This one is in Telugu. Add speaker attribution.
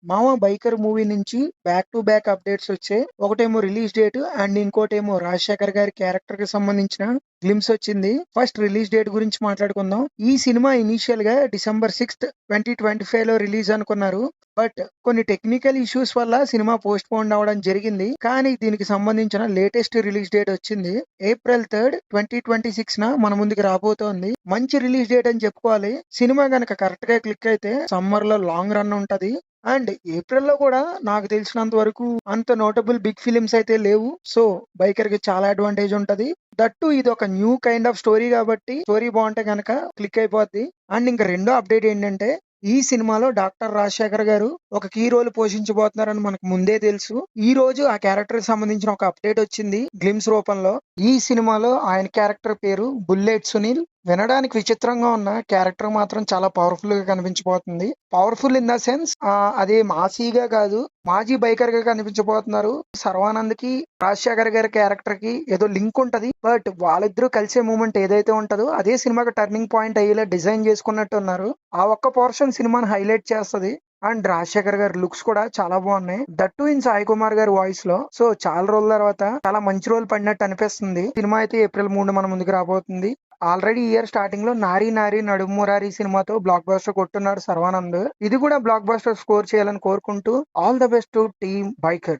Speaker 1: మామ బైకర్ మూవీ నుంచి బ్యాక్ టు బ్యాక్ అప్డేట్స్ వచ్చాయి. ఒకటేమో రిలీజ్ డేట్ అండ్ ఇంకోటేమో రాజశేఖర్ గారి క్యారెక్టర్ కి సంబంధించిన గ్లిమ్స్ వచ్చింది. ఫస్ట్ రిలీజ్ డేట్ గురించి మాట్లాడుకుందాం. ఈ సినిమా ఇనీషియల్ గా December 6th 2025 లో రిలీజ్ అనుకున్నారు. బట్ కొన్ని టెక్నికల్ ఇష్యూస్ వల్ల సినిమా పోస్ట్ పోన్ అవడం జరిగింది. కానీ దీనికి సంబంధించిన లేటెస్ట్ రిలీజ్ డేట్ వచ్చింది. April 3rd 2026 మన ముందుకు రాబోతోంది. మంచి రిలీజ్ డేట్ అని చెప్పుకోవాలి. సినిమా గనక కరెక్ట్ గా క్లిక్ అయితే సమ్మర్ లో లాంగ్ రన్ ఉంటది. అండ్ ఏప్రిల్ లో కూడా నాకు తెలిసినంత వరకు అంత నోటబుల్ బిగ్ ఫిలిమ్స్ అయితే లేవు. సో బైకర్ కి చాలా అడ్వాంటేజ్ ఉంటది. దట్టు ఇది ఒక న్యూ కైండ్ ఆఫ్ స్టోరీ కాబట్టి స్టోరీ బాగుంటే గనక క్లిక్ అయిపోద్ది. అండ్ ఇంకా రెండో అప్డేట్ ఏంటంటే ఈ సినిమాలో డాక్టర్ రాజశేఖర్ గారు ఒక కీ రోల్ పోషించబోతున్నారని మనకు ముందే తెలుసు. ఈ రోజు ఆ క్యారెక్టర్ కి సంబంధించిన ఒక అప్డేట్ వచ్చింది గ్లిమ్స్ రూపంలో. ఈ సినిమాలో ఆయన క్యారెక్టర్ పేరు బుల్లెట్ సునీల్. వినడానికి విచిత్రంగా ఉన్న క్యారెక్టర్ మాత్రం చాలా పవర్ఫుల్ గా కనిపించబోతుంది. పవర్ఫుల్ ఇన్ ద సెన్స్ అదే మాసీగా కాదు, మాజీ బైకర్ గా కనిపించబోతున్నారు. సర్వానంద్ కి రాజశేఖర్ గారి క్యారెక్టర్ కి ఏదో లింక్ ఉంటది. బట్ వాళ్ళిద్దరూ కలిసే మూమెంట్ ఏదైతే ఉంటదో అదే సినిమాకి టర్నింగ్ పాయింట్ అయ్యేలా డిజైన్ చేసుకున్నట్టు ఉన్నారు. ఆ ఒక్క పోర్షన్ సినిమాని హైలైట్ చేస్తది. అండ్ రాజశేఖర్ గారి లుక్స్ కూడా చాలా బాగున్నాయి. దట్టు ఇన్ సాయి కుమార్ గారి వాయిస్ లో. సో చాలా రోజుల తర్వాత చాలా మంచి రోల్ పడినట్టు అనిపిస్తుంది. సినిమా అయితే April 3 మన ముందుకు రాబోతుంది. ఆల్రెడీ ఇయర్ స్టార్టింగ్ లో నారీ నారీ నడుమురారి సినిమాతో బ్లాక్ బస్టర్ కొట్టున్నాడు సర్వానంద్. ఇది కూడా బ్లాక్ బస్టర్ స్కోర్ చేయాలని కోరుకుంటూ all the best to team biker.